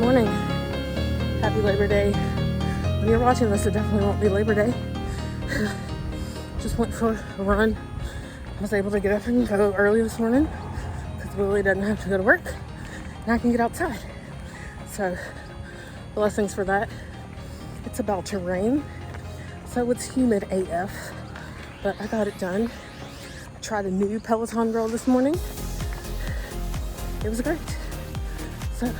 morning. Happy Labor Day. When you're watching this, it definitely won't be Labor Day. Just went for a run. I was able to get up and go early this morning because Willie doesn't have to go to work and I can get outside. So, blessings for that. It's about to rain, so it's humid AF, but I got it done. I tried a new Peloton roll this morning. It was great. So,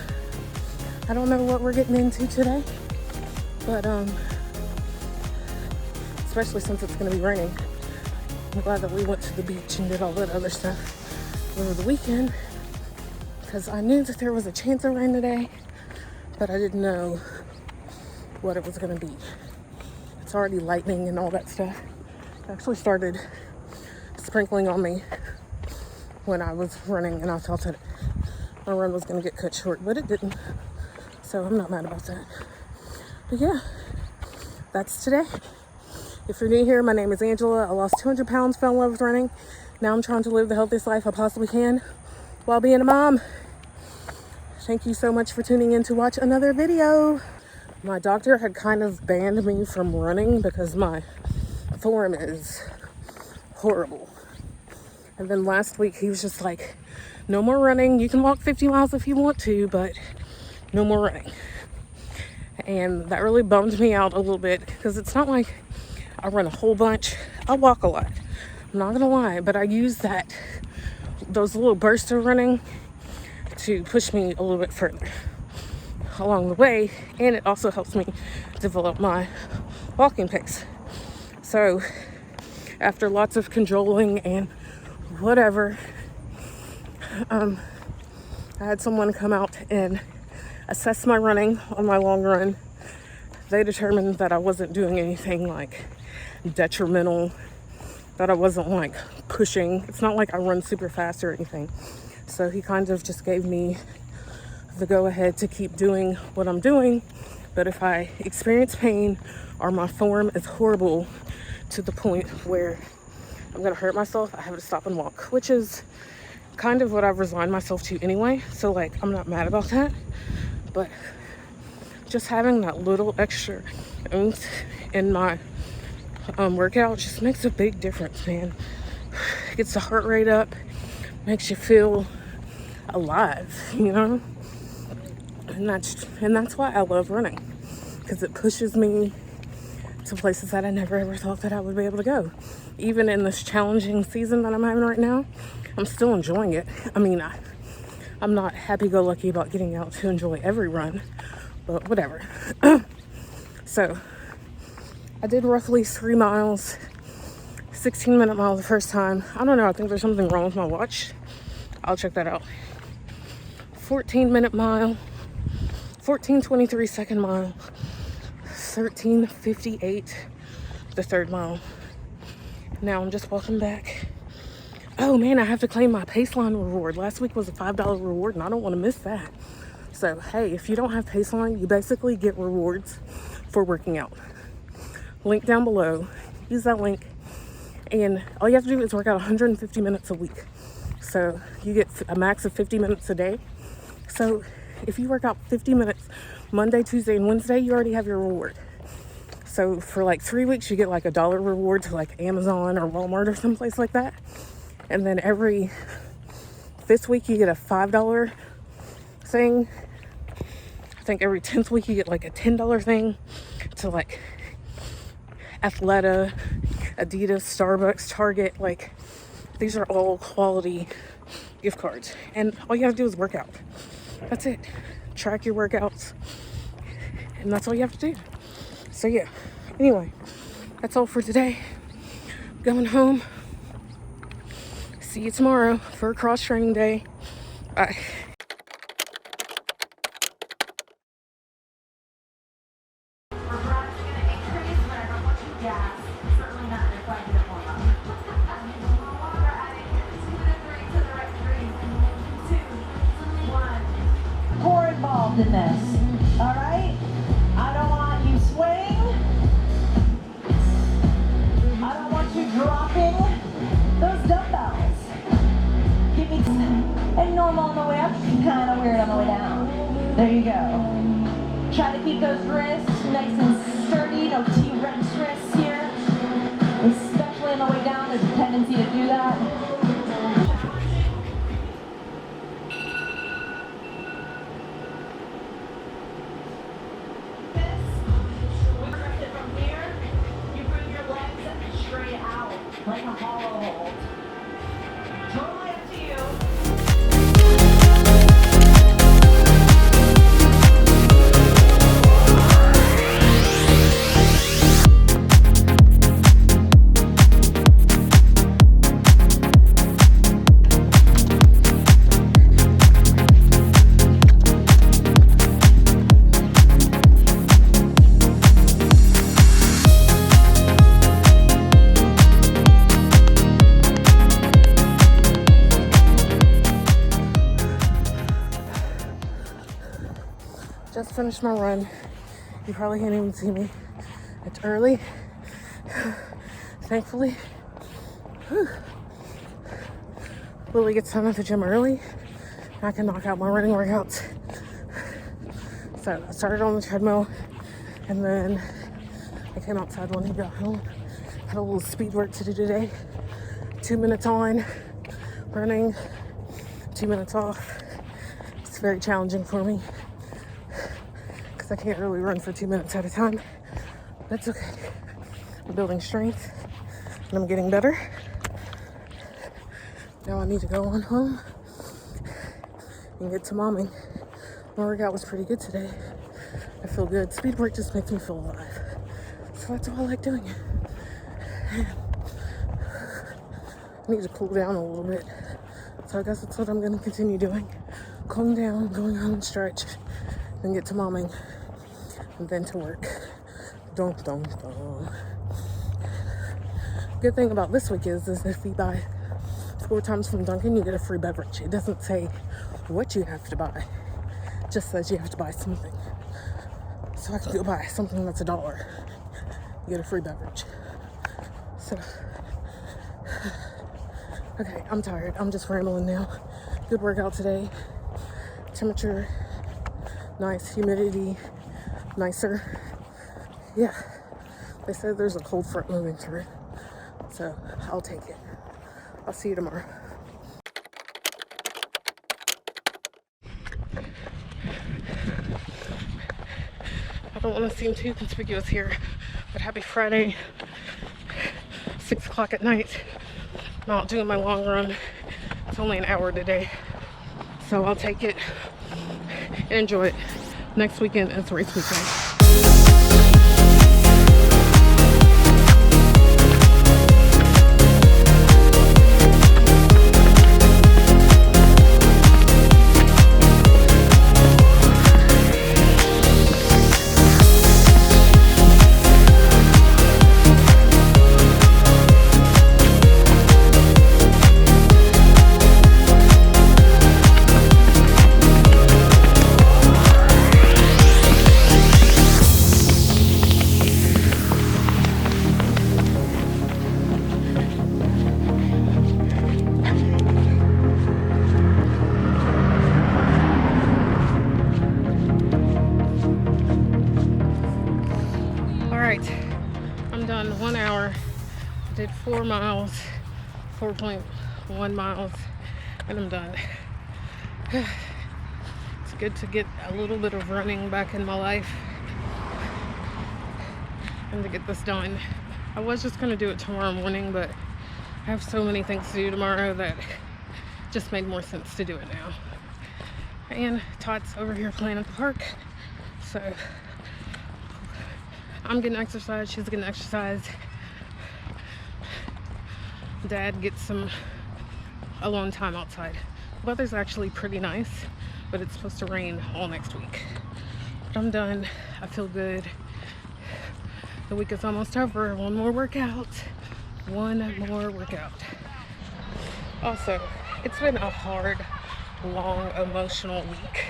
I don't know what we're getting into today, but especially since it's going to be raining. I'm glad that we went to the beach and did all that other stuff over the weekend because I knew that there was a chance of rain today, but I didn't know what it was going to be. It's already lightning and all that stuff. It actually started sprinkling on me when I was running, and I thought that my run was going to get cut short, but it didn't. So I'm not mad about that. But yeah, that's today. If you're new here, my name is Angela. I lost 200 pounds, fell in love with running. Now I'm trying to live the healthiest life I possibly can while being a mom. Thank you so much for tuning in to watch another video. My doctor had kind of banned me from running because my form is horrible. And then last week he was just like, no more running. You can walk 50 miles if you want to, but no more running. And that really bummed me out a little bit because it's not like I run a whole bunch. I walk a lot. I'm not gonna lie, but I use those little bursts of running to push me a little bit further along the way, and it also helps me develop my walking pace. So after lots of cajoling and whatever, I had someone come out and assess my running on my long run. They determined that I wasn't doing anything like detrimental, that I wasn't like pushing. It's not like I run super fast or anything. So he kind of just gave me the go ahead to keep doing what I'm doing. But if I experience pain or my form is horrible to the point where I'm gonna hurt myself, I have to stop and walk, which is kind of what I've resigned myself to anyway. So like, I'm not mad about that, but just having that little extra oomph in my workout just makes a big difference, man. It gets the heart rate up, makes you feel alive, you know? And that's why I love running, because it pushes me to places that I never ever thought that I would be able to go. Even in this challenging season that I'm having right now, I'm still enjoying it. I mean, I'm not happy-go-lucky about getting out to enjoy every run, but whatever. So, I did roughly 3 miles, 16-minute mile the first time. I don't know, I think there's something wrong with my watch. I'll check that out. 14-minute mile, 14:23 second mile, 13:58 the third mile. Now I'm just walking back. Oh man, I have to claim my Paceline reward. Last week was a $5 reward and I don't want to miss that. So hey, if you don't have Paceline, you basically get rewards for working out. Link down below. Use that link, and all you have to do is work out 150 minutes a week. So you get a max of 50 minutes a day. So if you work out 50 minutes Monday, Tuesday, and Wednesday, you already have your reward. So for like 3 weeks, you get like $1 reward to like Amazon or Walmart or someplace like that. And then every 5th week, you get a $5 thing. I think every 10th week, you get like a $10 thing to like Athleta, Adidas, Starbucks, Target. Like, these are all quality gift cards. And all you have to do is work out. That's it. Track your workouts. And that's all you have to do. So yeah. Anyway, that's all for today. Going home. See you tomorrow for cross training day. Bye. Involved in this, all right? I don't want you swaying. I don't want you dropping those dumbbells. Give me and normal on the way up, kind of weird on the way down. There you go. Try to keep those wrists nice and sturdy. No T-Rex wrists here. Especially on the way down, there's a tendency to do that. From here, you bring your legs straight out like a hollow hold. Totally up to you. Just finished my run. You probably can't even see me. It's early. Thankfully. Whew. Lily gets done at the gym early. I can knock out my running workouts. So I started on the treadmill and then I came outside when he got home. Had a little speed work to do today. 2 minutes on, running, 2 minutes off. It's very challenging for me. I can't really run for 2 minutes at a time. That's okay. I'm building strength and I'm getting better. Now I need to go on home and get to momming. My workout was pretty good today. I feel good. Speed work just makes me feel alive. So that's why I like doing it. I need to cool down a little bit. So I guess that's what I'm going to continue doing. Calm down, going home and stretch, then get to momming. And then to work. Dun, dun, dun. Good thing about this week is if you buy 4 times from Dunkin', you get a free beverage. It doesn't say what you have to buy. It just says you have to buy something. So I can go buy something that's $1. You get a free beverage. So, okay, I'm tired. I'm just rambling now. Good workout today. Temperature, nice. Humidity, nicer. Yeah, they said there's a cold front moving through, so I'll take it. I'll see you tomorrow. I don't want to seem too conspicuous here, but happy Friday, 6 o'clock at night. I'm out doing my long run. It's only an hour today, so I'll take it and enjoy it. Next weekend is race weekend. I'm done 1 hour, did 4 miles, 4.1 miles, and I'm done. It's good to get a little bit of running back in my life and to get this done. I was just gonna do it tomorrow morning, but I have so many things to do tomorrow that it just made more sense to do it now. And Todd's over here playing at the park, so I'm getting exercise, she's getting exercise. Dad gets some alone time outside. The weather's actually pretty nice, but it's supposed to rain all next week. But I'm done. I feel good. The week is almost over. One more workout. Also, it's been a hard, long, emotional week.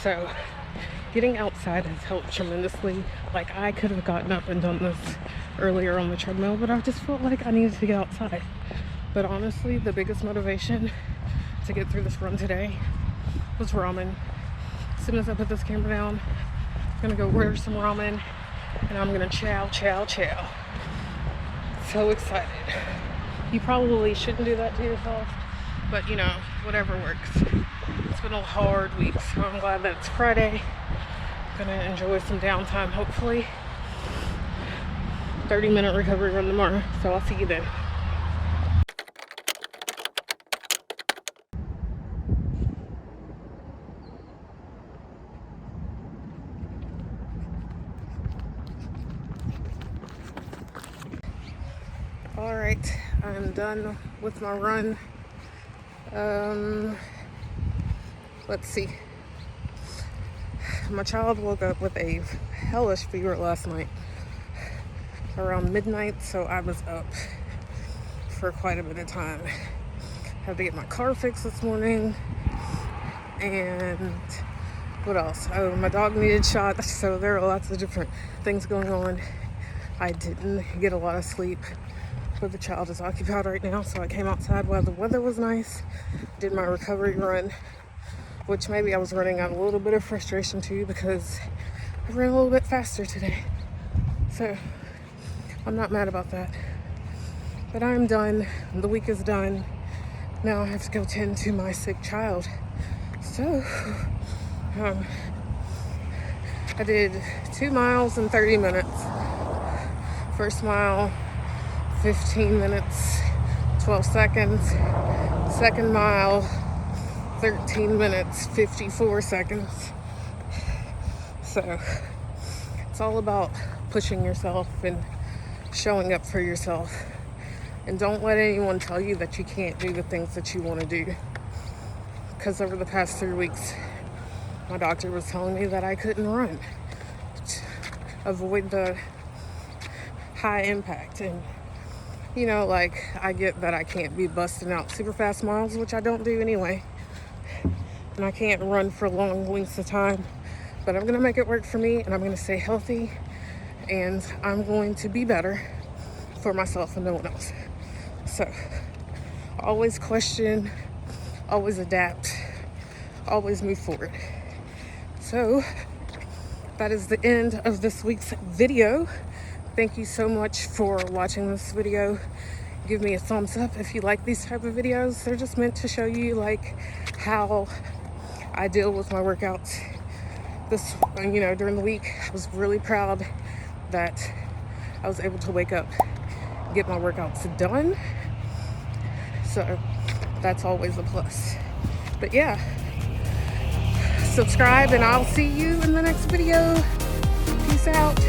So getting outside has helped tremendously. Like, I could have gotten up and done this earlier on the treadmill, but I just felt like I needed to get outside. But honestly, the biggest motivation to get through this run today was ramen. As soon as I put this camera down, I'm gonna go order some ramen and I'm gonna chow. So excited. You probably shouldn't do that to yourself, but you know, whatever works. It's been a hard week, so I'm glad that it's Friday. I'm gonna enjoy some downtime, hopefully. 30-minute recovery run tomorrow, so I'll see you then. All right, I'm done with my run. Let's see. My child woke up with a hellish fever last night around midnight, so I was up for quite a bit of time. Had to get my car fixed this morning, and what else? Oh, my dog needed shots, so there are lots of different things going on. I didn't get a lot of sleep, but the child is occupied right now, so I came outside while the weather was nice, did my recovery run, which maybe I was running out a little bit of frustration too because I ran a little bit faster today. So I'm not mad about that. But I'm done. The week is done. Now I have to go tend to my sick child. So I did 2 miles in 30 minutes. First mile, 15 minutes, 12 seconds. Second mile, 13 minutes, 54 seconds. So it's all about pushing yourself and showing up for yourself. And don't let anyone tell you that you can't do the things that you want to do. Because over the past 3 weeks, my doctor was telling me that I couldn't run. Avoid the high impact. And, you know, like, I get that I can't be busting out super fast miles, which I don't do anyway. And I can't run for long lengths of time. But I'm going to make it work for me, and I'm going to stay healthy. And I'm going to be better for myself and no one else. So, always question, always adapt, always move forward. So, that is the end of this week's video. Thank you so much for watching this video. Give me a thumbs up if you like these type of videos. They're just meant to show you like how I deal with my workouts. This, you know, during the week, I was really proud that I was able to wake up, get my workouts done. So that's always a plus. But yeah, subscribe and I'll see you in the next video. Peace out.